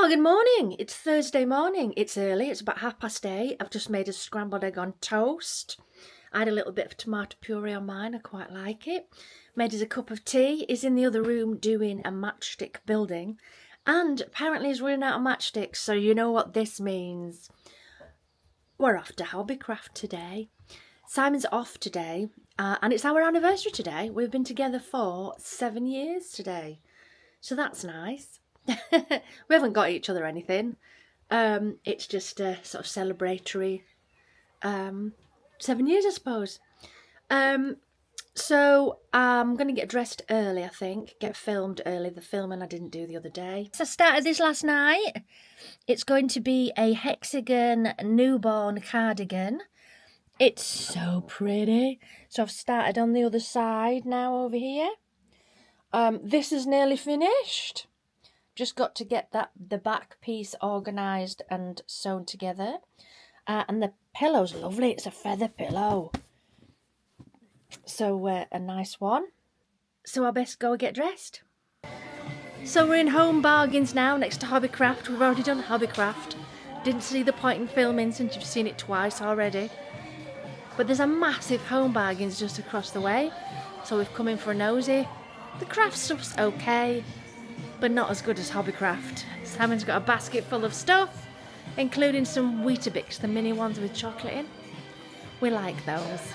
Well, good morning. It's Thursday morning. It's early. It's about 8:30. I've just made a scrambled egg on toast. I had a little bit of tomato puree on mine. I quite like it. Made us a cup of tea. He's in the other room doing a matchstick building. And apparently he's running out of matchsticks. So you know what this means. We're off to Hobbycraft today. Simon's off today. And it's our anniversary today. We've been together for 7 years today. So that's nice. We haven't got each other anything. It's just a sort of celebratory 7 years, I suppose. So I'm going to get dressed early, I think. Get filmed early. The filming I didn't do the other day. So I started this last night. It's going to be a hexagon newborn cardigan. It's so pretty. So I've started on the other side now over here. This is nearly finished. Just got to get the back piece organised and sewn together. And the pillow's lovely. It's a feather pillow. So a nice one. So I best go get dressed. So we're in Home Bargains now next to Hobbycraft. We've already done Hobbycraft. Didn't see the point in filming since you've seen it twice already. But there's a massive Home Bargains just across the way. So we've come in for a nosy. The craft stuff's okay, but not as good as Hobbycraft. Simon's got a basket full of stuff, including some Weetabix, the mini ones with chocolate in. We like those.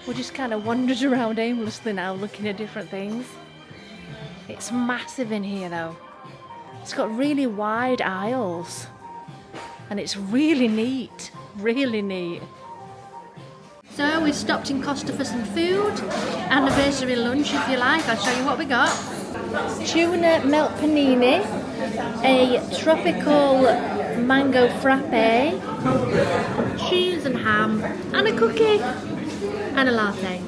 We just kind of wandered around aimlessly now, looking at different things. It's massive in here though. It's got really wide aisles, and it's really neat, really neat. So we've stopped in Costa for some food, anniversary lunch if you like. I'll show you what we got. Tuna melt panini, a tropical mango frappe, cheese and ham, and a cookie, and a latte.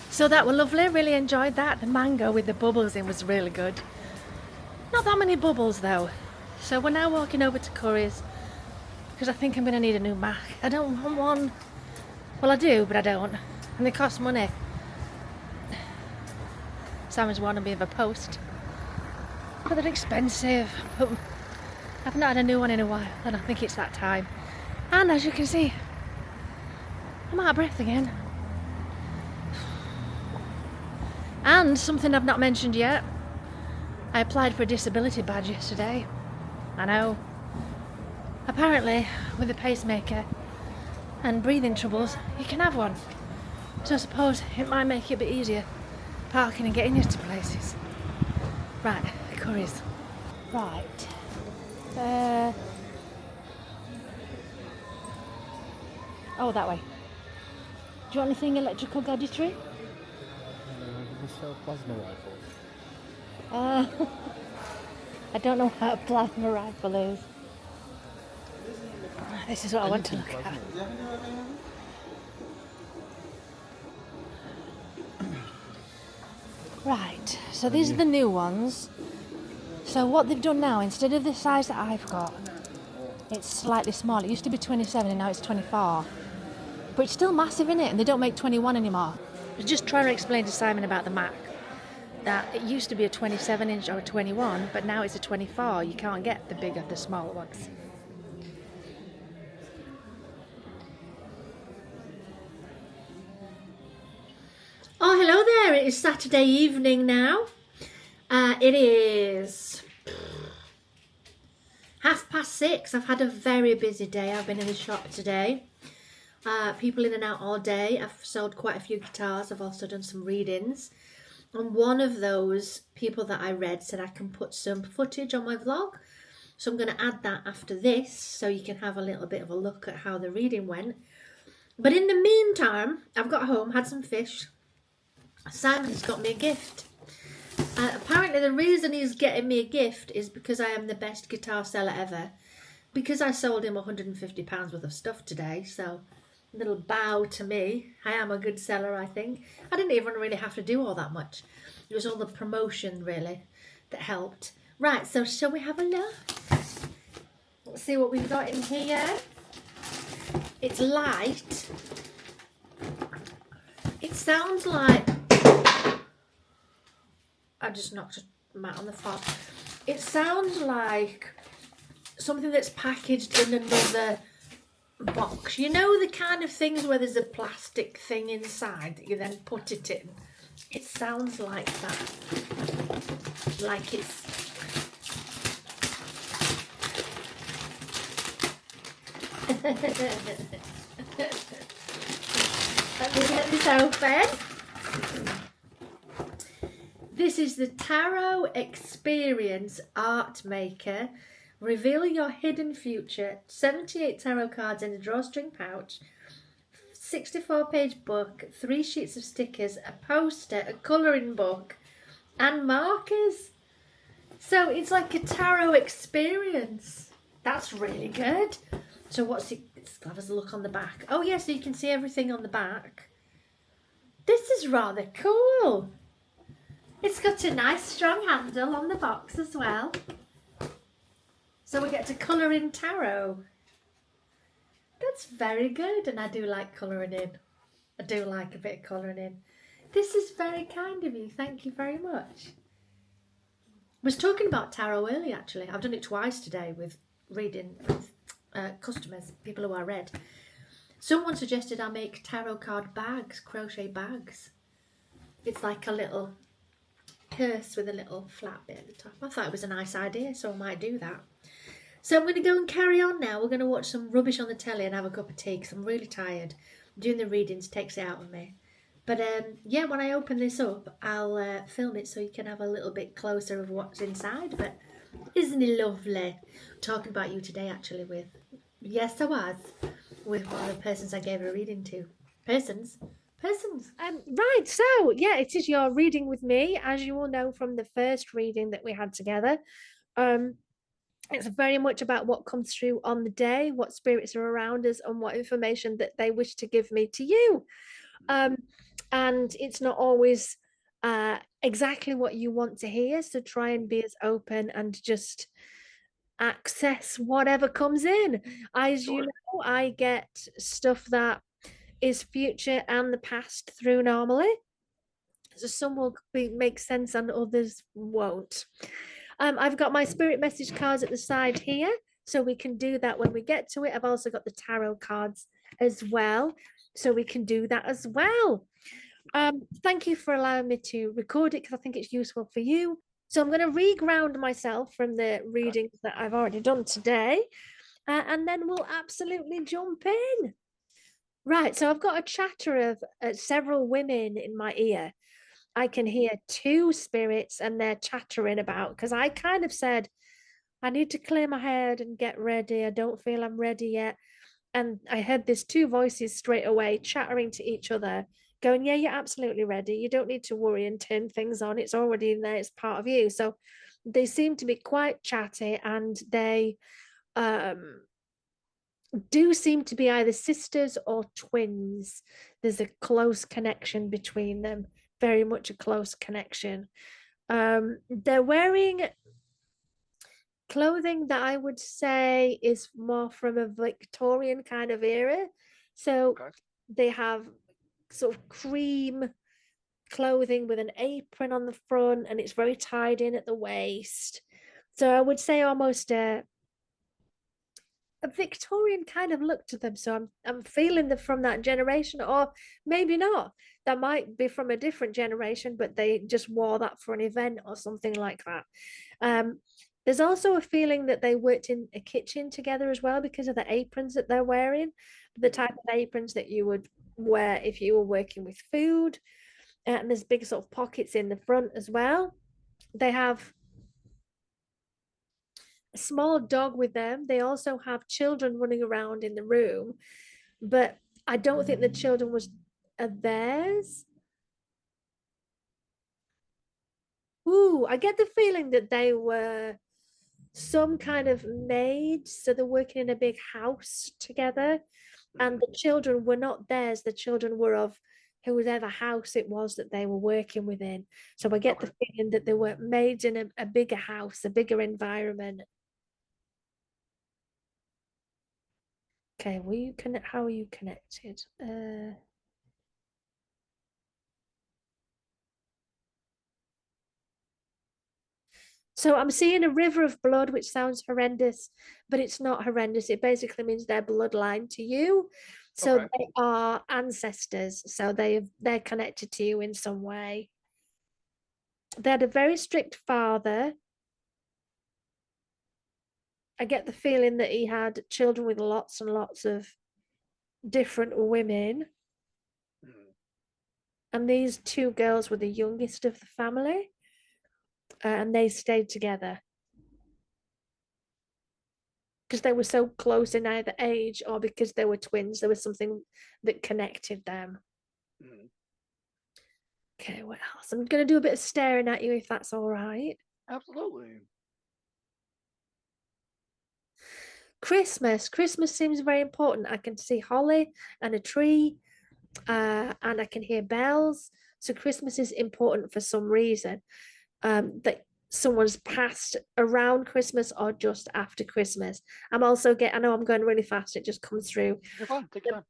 So that was lovely, really enjoyed that. The mango with the bubbles in was really good. Not that many bubbles though. So we're now walking over to Curry's, because I think I'm going to need a new Mac. I don't want one. Well, I do, but I don't. And they cost money. Simon's one a bit of a post. But they're expensive. But I've not had a new one in a while, and I think it's that time. And as you can see, I'm out of breath again. And something I've not mentioned yet. I applied for a disability badge yesterday. I know. Apparently, with a pacemaker and breathing troubles, you can have one. So I suppose it might make it a bit easier parking and getting used to places. Right, Curry's. Right. Oh, that way. Do you want anything electrical gadgetry? We sell plasma rifles. I don't know what a plasma rifle is. This is what I want to look at. Right, so these are the new ones. So what they've done now, instead of the size that I've got, it's slightly small. It used to be 27 and now it's 24. But it's still massive, innit? And they don't make 21 anymore. I was just trying to explain to Simon about the Mac. That it used to be a 27 inch or a 21, but now it's a 24. You can't get the bigger, the smaller ones. Oh, hello there. It is Saturday evening now. It is 6:30. I've had a very busy day. I've been in the shop today. People in and out all day. I've sold quite a few guitars. I've also done some readings. And one of those people that I read said I can put some footage on my vlog. So I'm going to add that after this so you can have a little bit of a look at how the reading went. But in the meantime, I've got home, had some fish. Simon's got me a gift. Apparently the reason he's getting me a gift is because I am the best guitar seller ever. Because I sold him £150 worth of stuff today. So a little bow to me. I am a good seller, I think. I didn't even really have to do all that much. It was all the promotion really that helped. Right, so shall we have a look? Let's see what we've got in here. It's light. It sounds like... I just knocked a mat on the floor. It sounds like something that's packaged in another box. You know the kind of things where there's a plastic thing inside that you then put it in? It sounds like that. Like it's... Let me get this open. This is the Tarot Experience Art Maker. Reveal your hidden future. 78 tarot cards in a drawstring pouch. 64-page book. 3 sheets of stickers. A poster. A colouring book. And markers. So it's like a tarot experience. That's really good. So what's it? Let's have a look on the back. Oh yeah, so you can see everything on the back. This is rather cool. It's got a nice strong handle on the box as well. So we get to colour in tarot. That's very good, and I do like colouring in. I do like a bit of colouring in. This is very kind of you. Thank you very much. I was talking about tarot earlier, actually. I've done it twice today with reading with customers, people who I read. Someone suggested I make tarot card bags, crochet bags. It's like a little purse with a little flat bit at the top. I thought it was a nice idea, so I might do that. So I'm going to go and carry on now. We're going to watch some rubbish on the telly and have a cup of tea because I'm really tired. Doing the readings takes it out of me. But yeah, when I open this up, I'll film it so you can have a little bit closer of what's inside. But isn't it lovely? Talking about you today, actually, with... Yes, I was. With one of the persons I gave a reading to. Persons. Right, so yeah, it is your reading with me, as you all know from the first reading that we had together. It's very much about what comes through on the day, what spirits are around us, and what information that they wish to give me to you. And it's not always exactly what you want to hear, so try and be as open and just access whatever comes in. As you know, I get stuff that is future and the past through normally. So some will make sense and others won't. I've got my spirit message cards at the side here, so we can do that when we get to it. I've also got the tarot cards as well, so we can do that as well. Thank you for allowing me to record it because I think it's useful for you. So I'm going to reground myself from the readings that I've already done today, and then we'll absolutely jump in. Right, so I've got a chatter of several women in my ear. I can hear 2 spirits and they're chattering about, because I kind of said, I need to clear my head and get ready. I don't feel I'm ready yet. And I heard these 2 voices straight away chattering to each other, going, yeah, you're absolutely ready. You don't need to worry and turn things on. It's already in there. It's part of you. So they seem to be quite chatty, and they do seem to be either sisters or twins. There's a close connection between them, very much a close connection. They're wearing clothing that I would say is more from a Victorian kind of era. So they have sort of cream clothing with an apron on the front, and it's very tied in at the waist. So I would say almost a Victorian kind of look to them. So I'm feeling them from that generation, or maybe not. That might be from a different generation, but they just wore that for an event or something like that. There's also a feeling that they worked in a kitchen together as well because of the aprons that they're wearing, the type of aprons that you would wear if you were working with food. And there's big sort of pockets in the front as well. They have a small dog with them. They also have children running around in the room, but I don't think the children are theirs. Ooh, I get the feeling that they were some kind of maids, so they're working in a big house together, and the children were not theirs. The children were of whoever house it was that they were working within. So I get the feeling that they were maids in a bigger house, a bigger environment. Okay, how are you connected? So I'm seeing a river of blood, which sounds horrendous, but it's not horrendous. It basically means they're bloodline to you. So Okay. they are ancestors. So they're connected to you in some way. They had a very strict father. I get the feeling that he had children with lots and lots of different women. Mhm. And these two girls were the youngest of the family, and they stayed together because they were so close in either age or because they were twins. There was something that connected them. Mhm. Okay, what else? I'm going to do a bit of staring at you if that's all right. Absolutely. Christmas. Christmas seems very important. I can see holly and a tree, and I can hear bells. So Christmas is important for some reason. That someone's passed around Christmas or just after Christmas. I know I'm going really fast, it just comes through. You're fine. Take your time.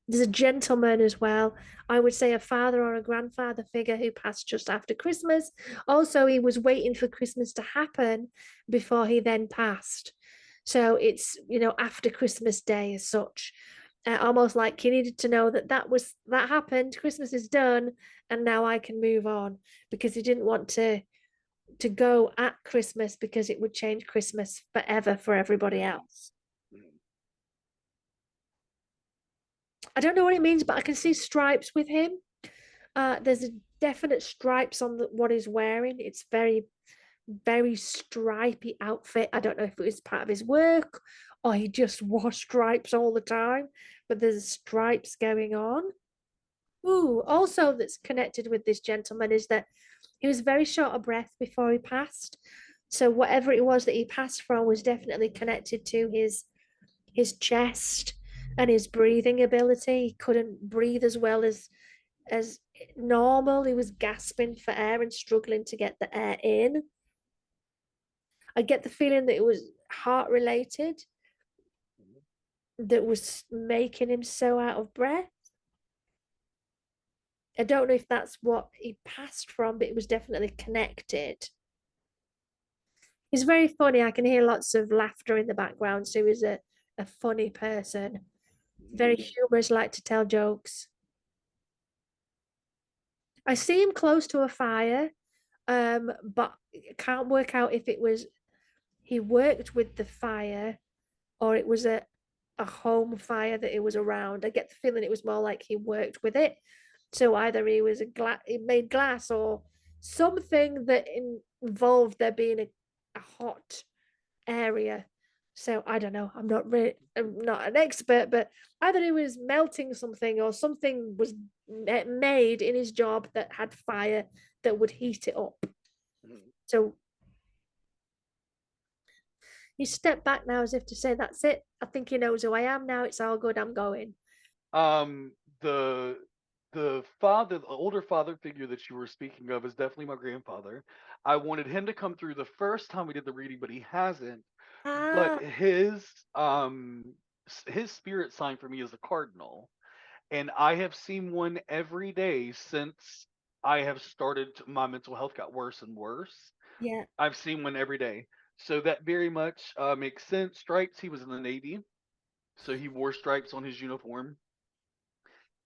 There's a gentleman as well. I would say a father or a grandfather figure who passed just after Christmas. Also, he was waiting for Christmas to happen before he then passed. So it's, after Christmas Day as such. Almost like he needed to know that happened, Christmas is done, and now I can move on because he didn't want to go at Christmas because it would change Christmas forever for everybody Mhm. else. Mhm. I don't know what it means, but I can see stripes with him. There's a definite stripes on what he's wearing. It's very, very stripy outfit. I don't know if it was part of his work or he just wore stripes all the time, but there's stripes going on. Ooh, also that's connected with this gentleman is that he was very short of breath before he passed. So whatever it was that he passed from was definitely connected to his chest and his breathing ability. He couldn't breathe as well as normal. He was gasping for air and struggling to get the air in. I get the feeling that it was heart related Mhm. that was making him so out of breath. I don't know if that's what he passed from, but it was definitely connected. He's very funny. I can hear lots of laughter in the background. So he's a funny person, very Mhm. humorous, like to tell jokes. I see him close to a fire, but can't work out if it was he worked with the fire or it was a home fire that it was around. I get the feeling it was more like he worked with it. So either he made glass or something that involved there being a hot area. So I don't know. I'm not an expert, but either he was melting something or something was made in his job that had fire that would heat it up. Mhm. So he stepped back now as if to say, "That's it. I think he knows who I am now. It's all good. I'm going." Um, the the older father figure that you were speaking of is definitely my grandfather. I wanted him to come through the first time we did the reading, but he hasn't. But Ah, his spirit sign for me is a cardinal, and I have seen one every day since I have started my mental health got worse and worse. yeah. I've seen one every day. So that very much makes sense. Stripes, he was in the Navy, so he wore stripes on his uniform.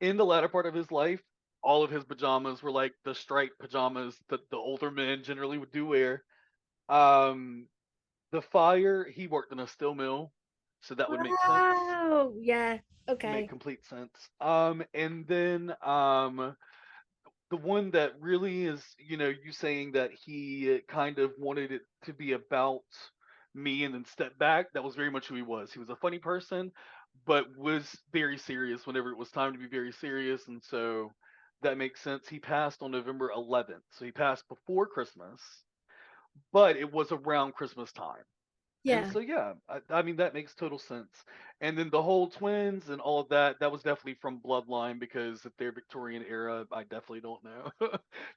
In the latter part of his life, all of his pajamas were like the striped pajamas that the older men generally would do wear. Um, the fire, he worked in a steel mill, so that would make sense. Wow. Yeah. Make Okay. complete sense. And then the one that really is, you saying that he kind of wanted it to be about me and then step back. That was very much who he was. He was a funny person, but was very serious whenever it was time to be very serious. And so that makes sense. He passed on November 11th. So he passed before Christmas, but it was around Christmas time. And Yeah. so, yeah, I mean, that makes total sense. And then the whole twins and all of that, that was definitely from bloodline because if they're Victorian era, I definitely don't know.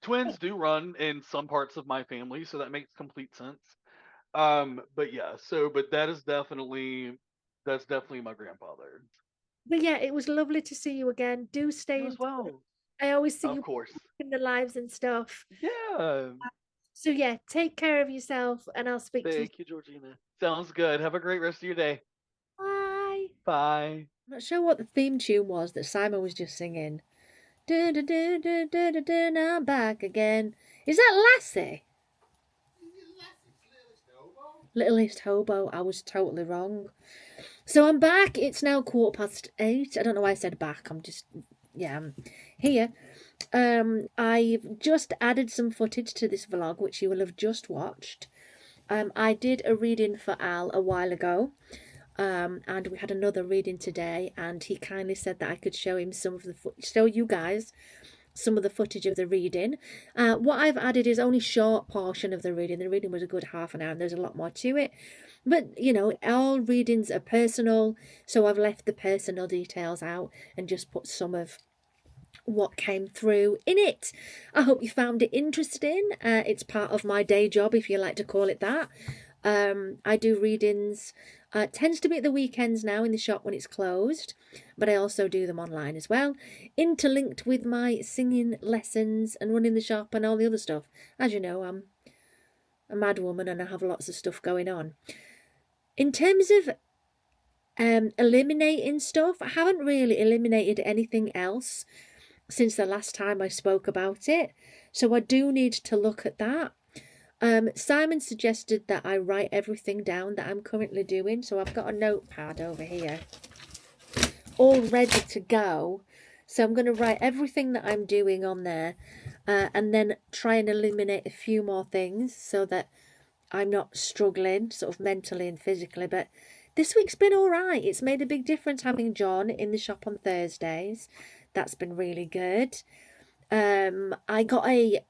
Twins do run in some parts of my family, so that makes complete sense. But yeah, but that's definitely my grandfather. But yeah, it was lovely to see you again. Do stay You in as touch. well. I always see Of you course. in the lives and stuff. Yeah. So yeah, take care of yourself, and I'll speak to you. Thank you, Georgina. Sounds good. Have a great rest of your day. Bye. Bye. I'm not sure what the theme tune was that Simon was just singing. Do do do do do do do. Now I'm back again. Is that Lassie? Littlest Hobo. I was totally wrong. So I'm back. It's now 8:15. I don't know why I said back. I'm here. I've just added some footage to this vlog, which you will have just watched. I did a reading for Al a while ago, and we had another reading today, and he kindly said that I could show him show you guys some of the footage of the reading. What I've added is only a short portion of the reading. The reading was a good half an hour, and there's a lot more to it. But, you know, all readings are personal, so I've left the personal details out and just put some of what came through in it. I hope you found it interesting. It's part of my day job, if you like to call it that. I do readings. Tends to be at the weekends now in the shop when it's closed, but I also do them online as well, interlinked with my singing lessons and running the shop and all the other stuff. As you know, I'm a mad woman and I have lots of stuff going on. In terms of eliminating stuff, I haven't really eliminated anything else since the last time I spoke about it, so I do need to look at that. Simon suggested that I write everything down that I'm currently doing, so I've got a notepad over here all ready to go. So I'm going to write everything that I'm doing on there, and then try and eliminate a few more things so that I'm not struggling sort of mentally and physically. But this week's been all right. It's made a big difference having John in the shop on Thursdays. That's been really good. I got a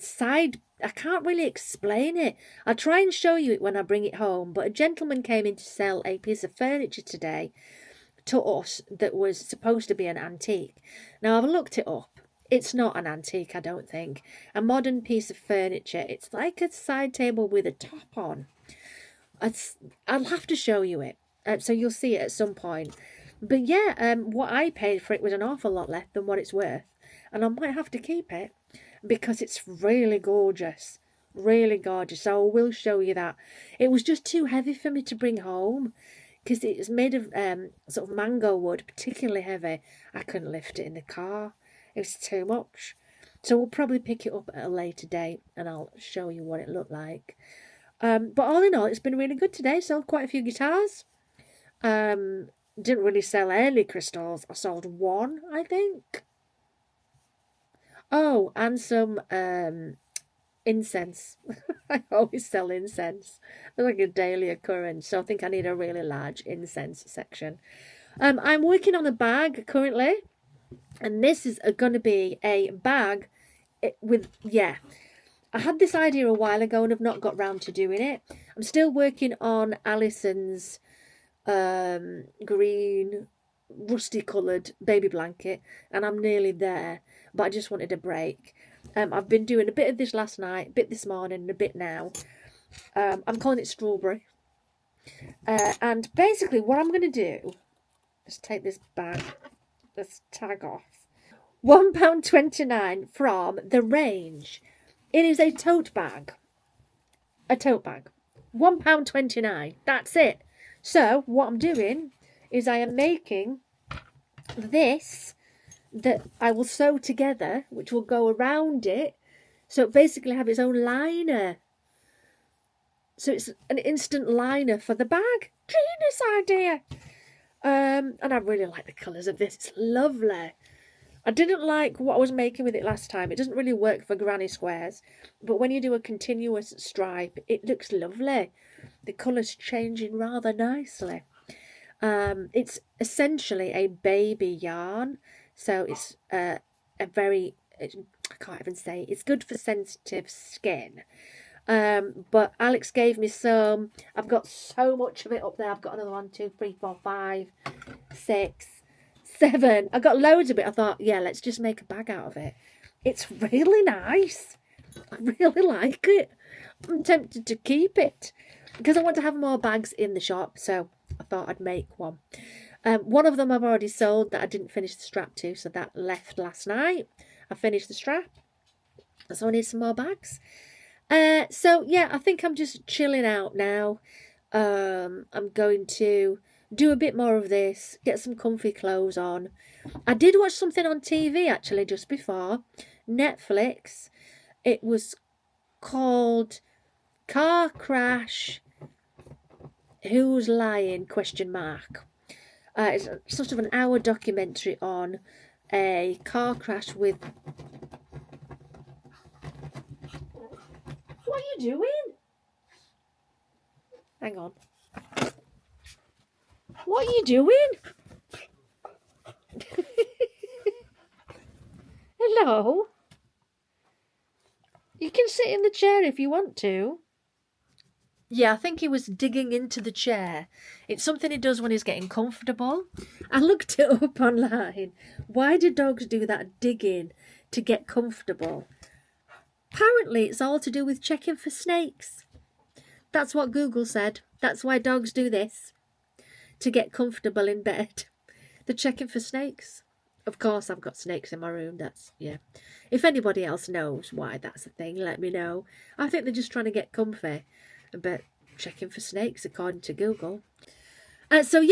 side, I can't really explain it. I'll try and show you it when I bring it home, but a gentleman came in to sell a piece of furniture today to us that was supposed to be an antique. Now I've looked it up. It's not an antique, I don't think. A modern piece of furniture. It's like a side table with a top on. I'll have to show you it, so you'll see it at some point. But yeah, what I paid for it was an awful lot less than what it's worth, and I might have to keep it because it's really gorgeous. Really gorgeous. So I will show you that. It was just too heavy for me to bring home because it's made of sort of mango wood, particularly heavy. I couldn't lift it in the car. It was too much. So we'll probably pick it up at a later date and I'll show you what it looked like. But all in all, it's been really good today. Sold quite a few guitars. Didn't really sell any crystals. I sold one, I think. Oh, and some incense. I always sell incense. It's like a daily occurrence. So I think I need a really large incense section. I'm working on a bag currently. And this is going to be a bag with, yeah. I had this idea a while ago and have not got round to doing it. I'm still working on Alison's green, rusty coloured baby blanket, and I'm nearly there, but I just wanted a break. I've been doing a bit of this last night, a bit this morning, and a bit now. I'm calling it strawberry. And basically what I'm going to do is take this bag, this tag off. £1.29 from the range. It is a tote bag. A tote bag. £1.29. That's it. So what I'm doing is I am making this that I will sew together, which will go around it. So it basically have its own liner. So it's an instant liner for the bag. Genius idea. And I really like the colours of this. It's lovely. I didn't like what I was making with it last time. It doesn't really work for granny squares. But when you do a continuous stripe, it looks lovely. The colour's changing rather nicely. It's essentially a baby yarn. So it's I can't even say. It's good for sensitive skin. But Alex gave me some. I've got so much of it up there. I've got another 1, 2, 3, 4, 5, 6, 7. I got loads of it. I thought, yeah, let's just make a bag out of it. It's really nice. I really like it. I'm tempted to keep it because I want to have more bags in the shop. So I thought I'd make one. One of them I've already sold that I didn't finish the strap to, so that left last night. I finished the strap, so I need some more bags. So yeah, I think I'm just chilling out now. I'm going to do a bit more of this, get some comfy clothes on. I did watch something on TV actually just before, Netflix. It was called Car Crash. Who's lying? Question mark. It's sort of an hour documentary on a car crash with. What are you doing? Hang on. What are you doing? Hello? You can sit in the chair if you want to. Yeah, I think he was digging into the chair. It's something he does when he's getting comfortable. I looked it up online. Why do dogs do that digging to get comfortable? Apparently, it's all to do with checking for snakes. That's what Google said. That's why dogs do this. To get comfortable in bed. They're checking for snakes. Of course, I've got snakes in my room. That's, yeah. If anybody else knows why that's a thing, let me know. I think they're just trying to get comfy. But checking for snakes, according to Google. So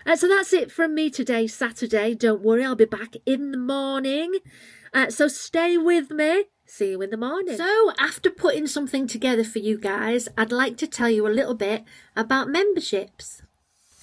that's it from me today, Saturday. Don't worry, I'll be back in the morning. So stay with me. See you in the morning. So, after putting something together for you guys, I'd like to tell you a little bit about memberships.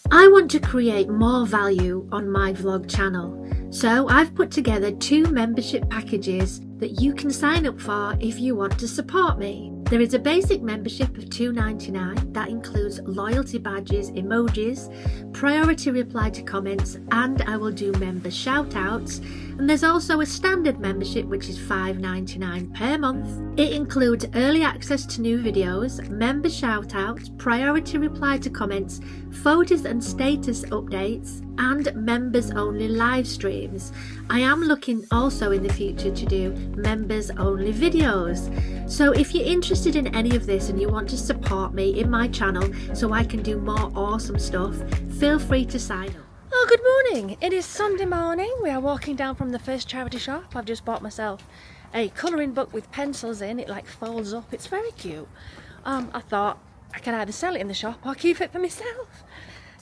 I want to create more value on my vlog channel, so I've put together 2 membership packages that you can sign up for if you want to support me. There is a basic membership of $2.99 that includes loyalty badges, emojis, priority reply to comments, and I will do member shoutouts. And there's also a standard membership which is $5.99 per month. It includes early access to new videos, member shoutouts, priority reply to comments, photos and status updates, and members only live streams. I am looking also in the future to do members only videos. So if you're interested in any of this and you want to support me in my channel so I can do more awesome stuff, feel free to sign up. Oh, good morning. It is Sunday morning. We are walking down from the first charity shop. I've just bought myself a colouring book with pencils in. It like folds up. It's very cute. I thought I can either sell it in the shop or keep it for myself.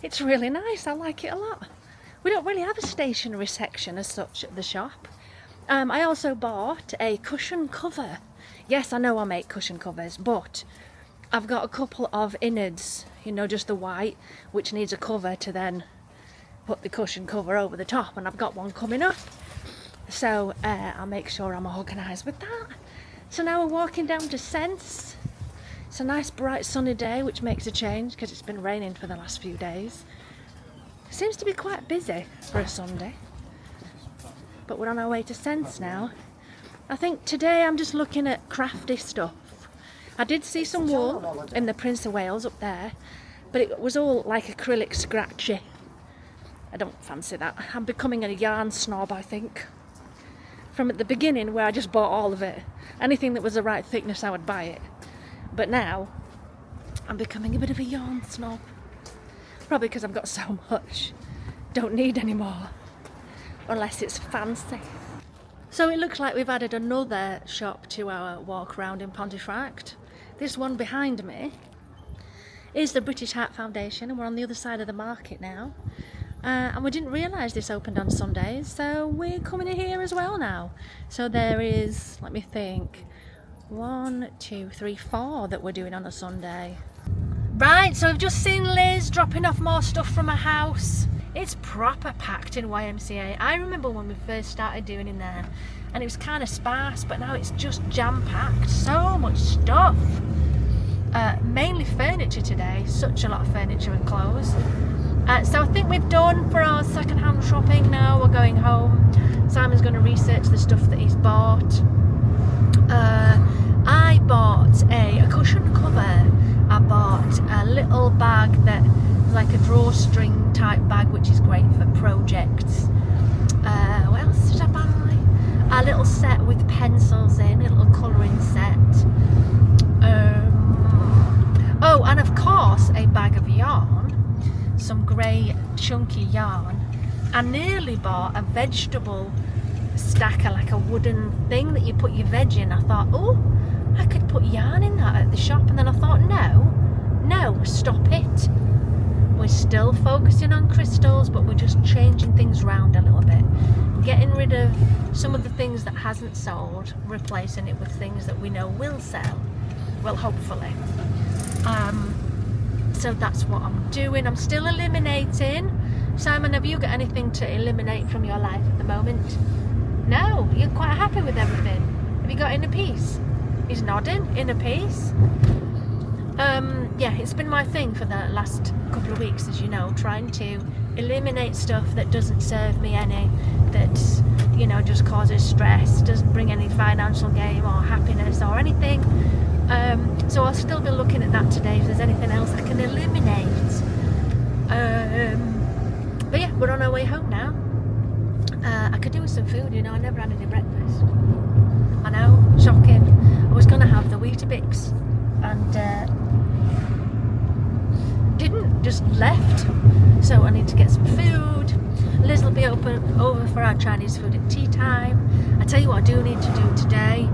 It's really nice. I like it a lot. We don't really have a stationery section as such at the shop. I also bought a cushion cover. Yes, I know I make cushion covers, but I've got a couple of innards, you know, just the white, which needs a cover to then put the cushion cover over the top, and I've got one coming up. So I'll make sure I'm organised with that. So now we're walking down to Sense. It's a nice bright sunny day, which makes a change because it's been raining for the last few days. Seems to be quite busy for a Sunday. But we're on our way to Sense now. I think today I'm just looking at crafty stuff. I did see some wool in the Prince of Wales up there, but it was all like acrylic scratchy. I don't fancy that. I'm becoming a yarn snob, I think. From at the beginning where I just bought all of it. Anything that was the right thickness I would buy it. But now I'm becoming a bit of a yarn snob. Probably because I've got so much. Don't need any more. Unless it's fancy. So it looks like we've added another shop to our walk around in Pontefract. This one behind me is the British Heart Foundation, and we're on the other side of the market now. And we didn't realise this opened on Sundays, so we're coming in here as well now. So there is, let me think, 1, 2, 3, 4 that we're doing on a Sunday. Right, so we've just seen Liz dropping off more stuff from her house. It's proper packed in YMCA. I remember when we first started doing in there and it was kind of sparse, but now it's just jam-packed. So much stuff. Mainly furniture today, such a lot of furniture and clothes. So I think we've done for our second-hand shopping now. We're going home. Simon's going to research the stuff that he's bought. I bought a cushion cover. I bought a little bag that is like a drawstring type bag, which is great for projects. What else did I buy? A little set with pencils in, a little colouring set. Oh, and of course a bag of yarn, some grey chunky yarn. I nearly bought a vegetable stacker, like a wooden thing that you put your veg in. I thought, oh, I could put yarn in that at the shop, and then I thought, no, stop it. We're still focusing on crystals, but we're just changing things around a little bit. Getting rid of some of the things that hasn't sold, replacing it with things that we know will sell. Well, hopefully. So that's what I'm doing. I'm still eliminating. Simon, have you got anything to eliminate from your life at the moment? No, you're quite happy with everything. Have you got inner peace? He's nodding. Inner peace. Yeah, it's been my thing for the last couple of weeks, as you know, trying to eliminate stuff that doesn't serve me any, that, you know, just causes stress, doesn't bring any financial gain or happiness or anything. So I'll still be looking at that today if there's anything else I can eliminate. But yeah, we're on our way home now. I could do with some food, you know, I never had any breakfast. I know, shocking. I was going to have the Weetabix and didn't, just left. So I need to get some food. Liz will be over for our Chinese food at tea time. I tell you what I do need to do today.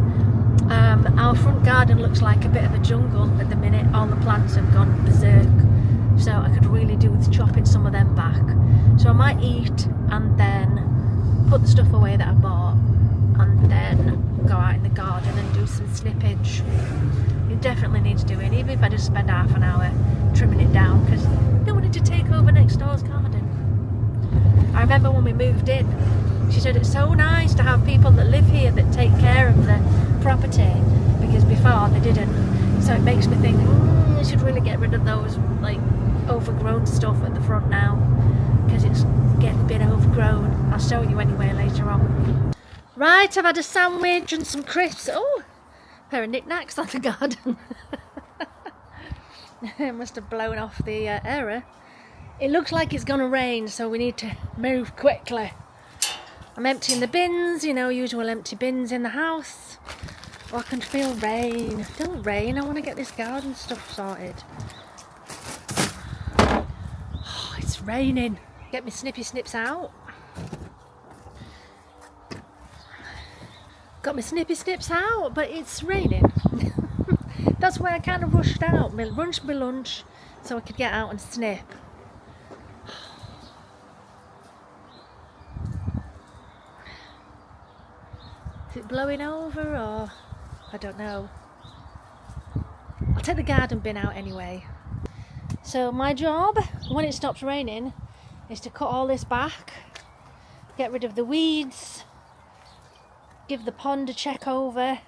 Our front garden looks like a bit of a jungle at the minute. All the plants have gone berserk. So I could really do with chopping some of them back. So I might eat and then put the stuff away that I bought and then go out in the garden and do some snippage. You definitely need to do it, even if I just spend half an hour trimming it down, because I don't want it to take over next door's garden. I remember when we moved in, she said it's so nice to have people that live here that take care of the property, because before they didn't. So it makes me think, I should really get rid of those like overgrown stuff at the front now, because it's getting a bit overgrown. I'll show you anyway later on. Right, I've had a sandwich and some crisps. Oh, a pair of knickknacks on the garden. It must have blown off the error. It looks like it's gonna rain, so we need to move quickly. I'm emptying the bins, you know, usual empty bins in the house. Oh, I can feel rain. Don't rain, I want to get this garden stuff sorted. Oh, it's raining. Get my snippy snips out. Got my snippy snips out, but it's raining. That's why I kind of rushed out. Runched my lunch so I could get out and snip. Is it blowing over or I don't know. I'll take the garden bin out anyway. So my job, when it stops raining, is to cut all this back, get rid of the weeds, give the pond a check over.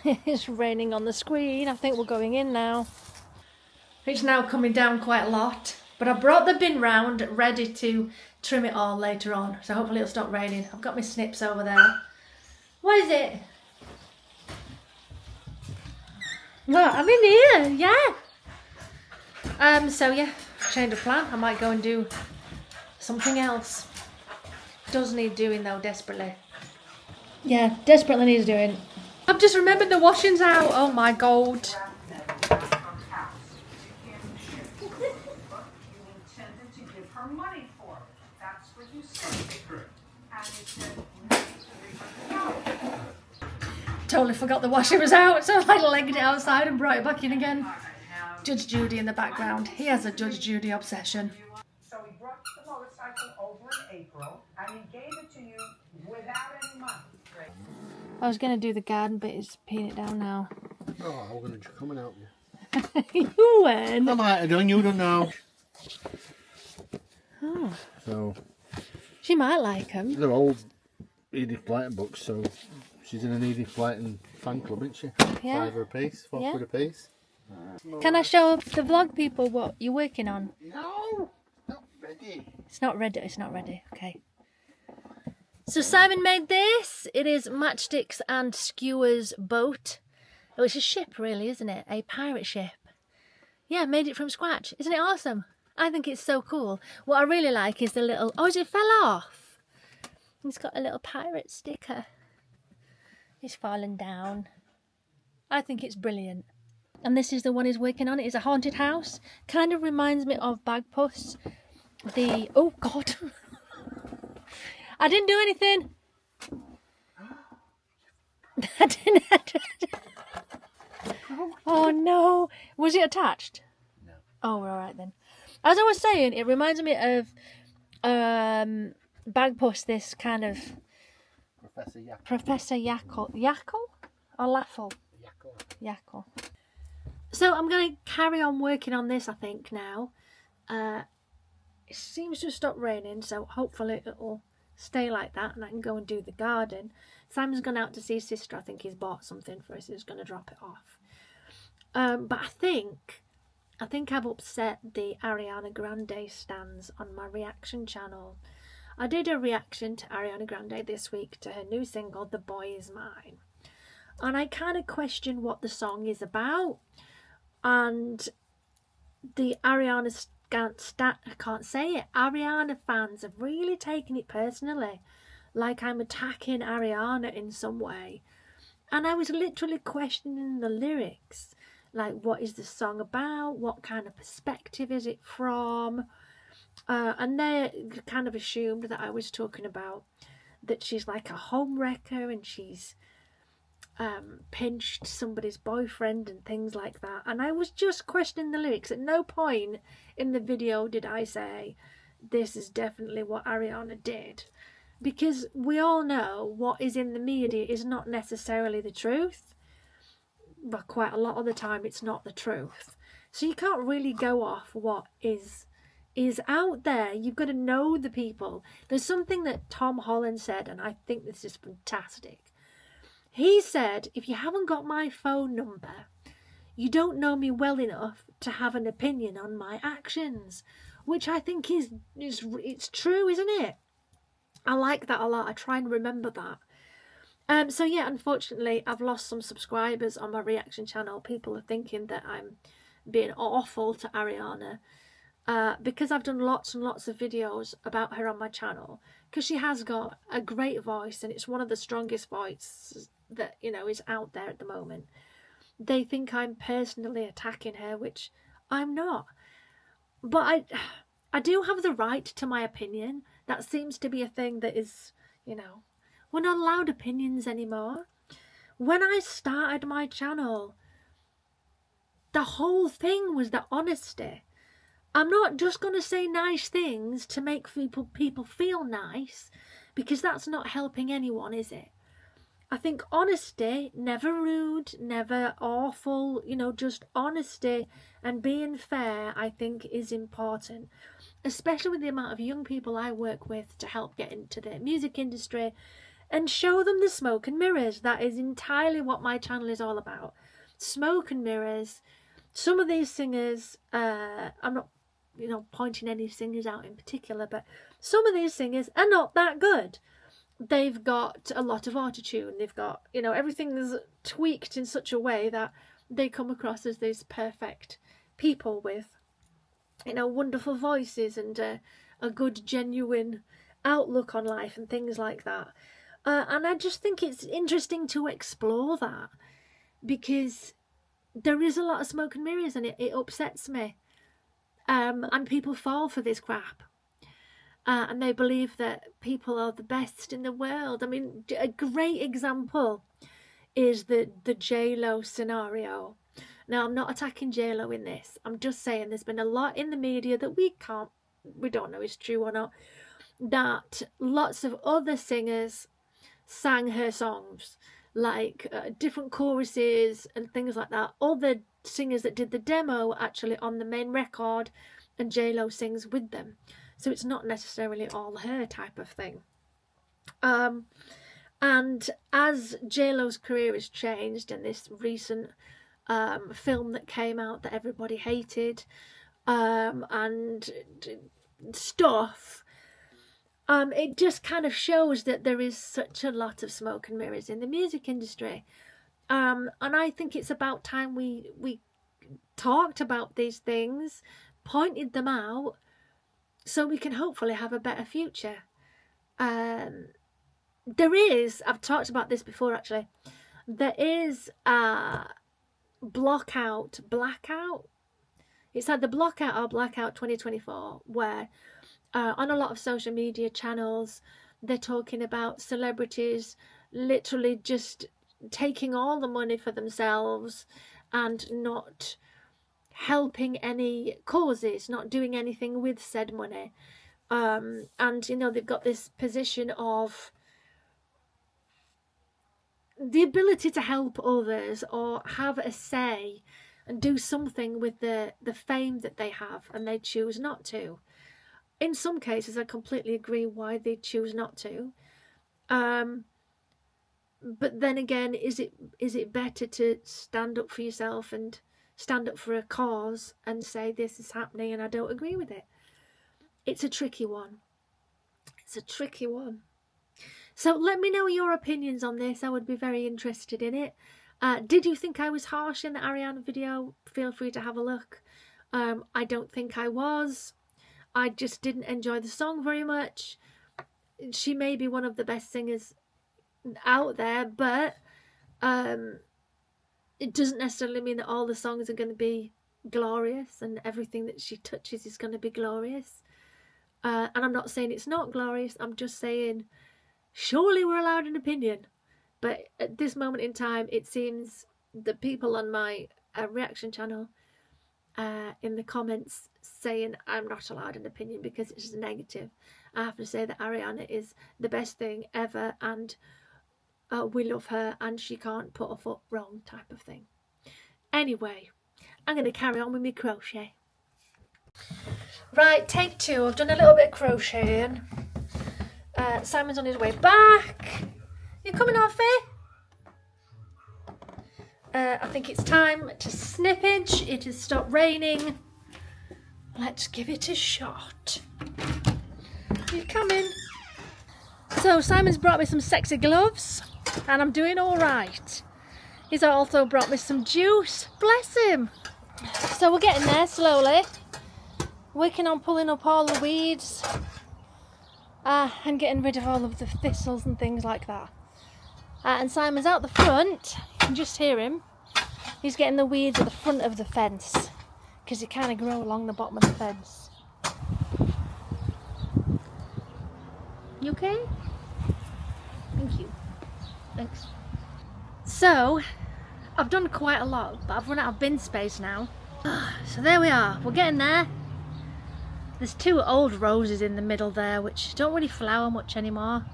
It's raining on the screen. I think we're going in now. It's now coming down quite a lot, but I brought the bin round ready to trim it all later on, so hopefully it'll stop raining. I've got my snips over there. What is it? Well, I'm in here, yeah. So yeah, change of plan. I might go and do something else. Does need doing though, desperately. Yeah, desperately needs doing. I've just remembered the washing's out. Oh my god. Totally forgot the washer was out, so I legged it outside and brought it back in again. Judge Judy in the background. He has a Judge Judy obsession. So he brought the motorcycle over in April and he gave it to you without any money. I was going to do the garden, but it's peeing it down now. Oh, I'm going to come and help you. You went. I might have done, you don't know. Oh. So, She might like them. they're old Edith Blyton books, so she's in an Edith Blyton fan club, isn't she? Yeah. £5 a piece, £4 Yeah. a piece. Can I show the vlog people what you're working on? No, not ready. It's not ready. It's not ready. Okay. So Simon made this. It is Matchstick's and Skewer's boat. Oh, it's a ship, really, isn't it? A pirate ship. Yeah, made it from scratch. Isn't it awesome? I think it's so cool. What I really like is the little... Oh, it fell off. It's got a little pirate sticker. It's fallen down. I think it's brilliant. And this is the one he's working on. It is a haunted house. Kind of reminds me of Bagpuss. The... Oh, God. I didn't do anything. I didn't. Oh no! Was it attached? No. Oh, we're all right then. As I was saying, it reminds me of Bagpuss. This kind of Professor Yackle or Laffle. Yackle. So I'm going to carry on working on this. I think now. It seems to have stopped raining, so hopefully it'll stay like that, and I can go and do the garden. Simon's gone out to see his sister. I think he's bought something for us. He's going to drop it off. But I think I've upset the Ariana Grande stans on my reaction channel. I did a reaction to Ariana Grande this week to her new single, The Boy Is Mine. And I kind of question what the song is about. And the Ariana Ariana fans have really taken it personally. Like I'm attacking Ariana in some way. And I was literally questioning the lyrics. Like, what is the song about? What kind of perspective is it from? And they kind of assumed that I was talking about that she's like a homewrecker and she's pinched somebody's boyfriend and things like that. And I was just questioning the lyrics. At no point in the video did I say, this is definitely what Ariana did. Because we all know what is in the media is not necessarily the truth. But quite a lot of the time it's not the truth. So you can't really go off what is out there. You've got to know the people. There's something that Tom Holland said, and I think this is fantastic. He said, if you haven't got my phone number, you don't know me well enough to have an opinion on my actions. Which I think it's true, isn't it? I like that a lot. I try and remember that. So yeah, unfortunately, I've lost some subscribers on my reaction channel. People are thinking that I'm being awful to Ariana because I've done lots and lots of videos about her on my channel, because she has got a great voice and it's one of the strongest voices that, you know, is out there at the moment. They think I'm personally attacking her, which I'm not. But I do have the right to my opinion. That seems to be a thing that is, you know, we're not allowed opinions anymore. When I started my channel, the whole thing was the honesty. I'm not just going to say nice things to make people feel nice, because that's not helping anyone, is it? I think honesty, never rude, never awful, you know, just honesty and being fair, I think is important. Especially with the amount of young people I work with to help get into the music industry and show them the smoke and mirrors. That is entirely what my channel is all about. Smoke and mirrors. Some of these singers, I'm not, you know, pointing any singers out in particular, but some of these singers are not that good. They've got a lot of autotune. They've got, you know, everything is tweaked in such a way that they come across as these perfect people with, you know, wonderful voices and a good, genuine outlook on life and things like that. And I just think it's interesting to explore that, because there is a lot of smoke and mirrors, and it upsets me. And people fall for this crap. And they believe that people are the best in the world. I mean, a great example is the J-Lo scenario. Now, I'm not attacking J-Lo in this. I'm just saying there's been a lot in the media that we don't know is true or not, that lots of other singers sang her songs, like different choruses and things like that. Other singers that did the demo actually on the main record, and J-Lo sings with them. So it's not necessarily all her type of thing. And as J-Lo's career has changed, and this recent film that came out that everybody hated, and stuff, it just kind of shows that there is such a lot of smoke and mirrors in the music industry. And I think it's about time we talked about these things, pointed them out, so we can hopefully have a better future. There is, I've talked about this before actually, there is a blackout. It's either blackout or blackout 2024, where on a lot of social media channels, they're talking about celebrities literally just taking all the money for themselves and not helping any causes, not doing anything with said money. And you know, they've got this position of the ability to help others or have a say and do something with the fame that they have, and they choose not to. In some cases I completely agree why they choose not to, but then again, is it better to stand up for yourself and stand up for a cause and say this is happening and I don't agree with it? It's a tricky one. It's a tricky one. So let me know your opinions on this. I would be very interested in it. Did you think I was harsh in the Ariana video? Feel free to have a look. I don't think I was. I just didn't enjoy the song very much. She may be one of the best singers out there, but it doesn't necessarily mean that all the songs are going to be glorious and everything that she touches is going to be glorious. And I'm not saying it's not glorious. I'm just saying surely we're allowed an opinion. But at this moment in time, it seems the people on my reaction channel in the comments saying I'm not allowed an opinion because it's negative. I have to say that Ariana is the best thing ever, and we love her and she can't put a foot wrong, type of thing. Anyway, I'm going to carry on with my crochet. Right, take two. I've done a little bit of crocheting. Simon's on his way back. You coming off here? I think it's time to snippage. It has stopped raining. Let's give it a shot. You coming? So Simon's brought me some sexy gloves and I'm doing all right. He's also brought me some juice. Bless him. So we're getting there slowly. Working on pulling up all the weeds and getting rid of all of the thistles and things like that. And Simon's out the front. You can just hear him. He's getting the weeds at the front of the fence because they kind of grow along the bottom of the fence. You okay? Thank you. Thanks. So, I've done quite a lot, but I've run out of bin space now. So there we are. We're getting there. There's two old roses in the middle there which don't really flower much anymore.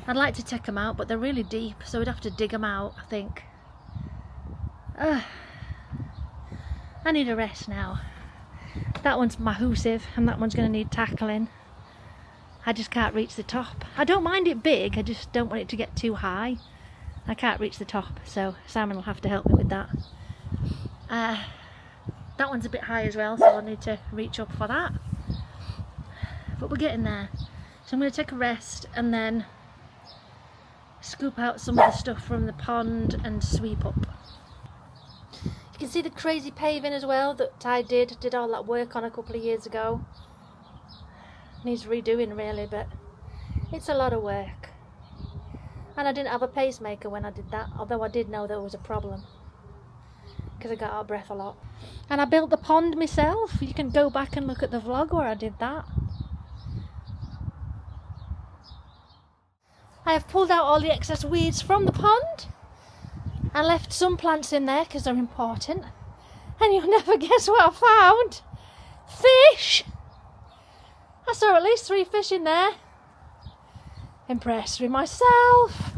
I'd like to take them out, but they're really deep, so we'd have to dig them out, I think. I need a rest now. That one's massive and that one's going to need tackling. I just can't reach the top. I don't mind it big, I just don't want it to get too high. I can't reach the top, so Simon will have to help me with that. That one's a bit high as well, so I'll need to reach up for that. But we're getting there. So I'm going to take a rest and then scoop out some of the stuff from the pond and sweep up. You can see the crazy paving as well that I did all that work on a couple of years ago. Needs redoing really, but it's a lot of work. And I didn't have a pacemaker when I did that, although I did know there was a problem because I got out of breath a lot. And I built the pond myself. You can go back and look at the vlog where I did that. I have pulled out all the excess weeds from the pond. I left some plants in there because they're important. And you'll never guess what I found. Fish! I saw at least 3 fish in there. Impressed with myself.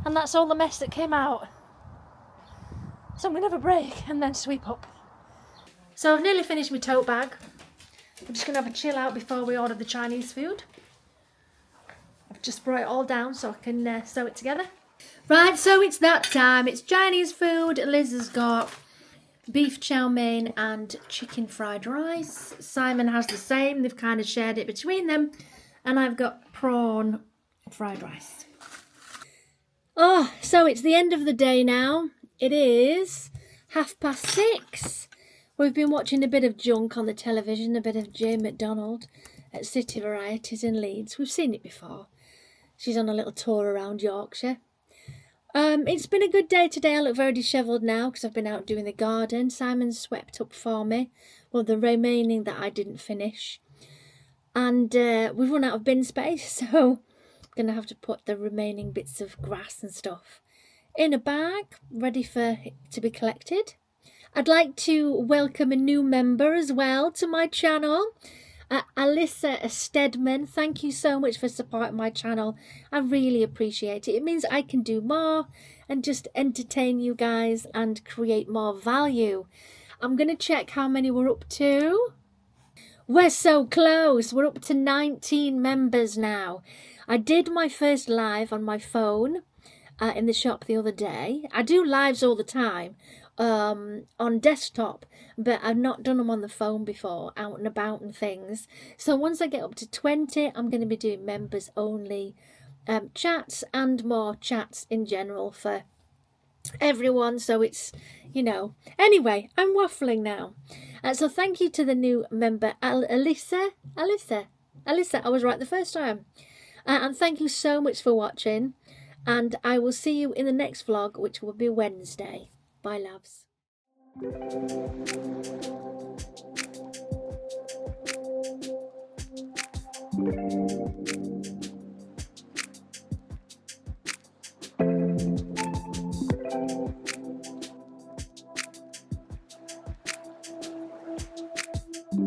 And that's all the mess that came out. So I'm going to have a break and then sweep up. So I've nearly finished my tote bag. I'm just going to have a chill out before we order the Chinese food. I've just brought it all down so I can sew it together. Right, so it's that time. It's Chinese food. Liz has got beef chow mein and chicken fried rice. Simon has the same. They've kind of shared it between them. And I've got prawn fried rice. Oh, so it's the end of the day now. It is 6:30. We've been watching a bit of junk on the television, a bit of Jane McDonald at City Varieties in Leeds. We've seen it before. She's on a little tour around Yorkshire. It's been a good day today. I look very dishevelled now because I've been out doing the garden. Simon's swept up for me. Well, the remaining that I didn't finish. And we've run out of bin space, so I'm going to have to put the remaining bits of grass and stuff in a bag, ready for to be collected. I'd like to welcome a new member as well to my channel. Alyssa Stedman, thank you so much for supporting my channel. I really appreciate it. It means I can do more and just entertain you guys and create more value. I'm going to check how many we're up to. We're so close. We're up to 19 members now. I did my first live on my phone in the shop the other day. I do lives all the time on desktop, but I've not done them on the phone before, out and about and things. So once I get up to 20, I'm going to be doing members only chats and more chats in general for everyone, so it's, you know, anyway, I'm waffling now. So thank you to the new member Alyssa, I was right the first time. And thank you so much for watching, and I will see you in the next vlog, which will be Wednesday. Bye, loves.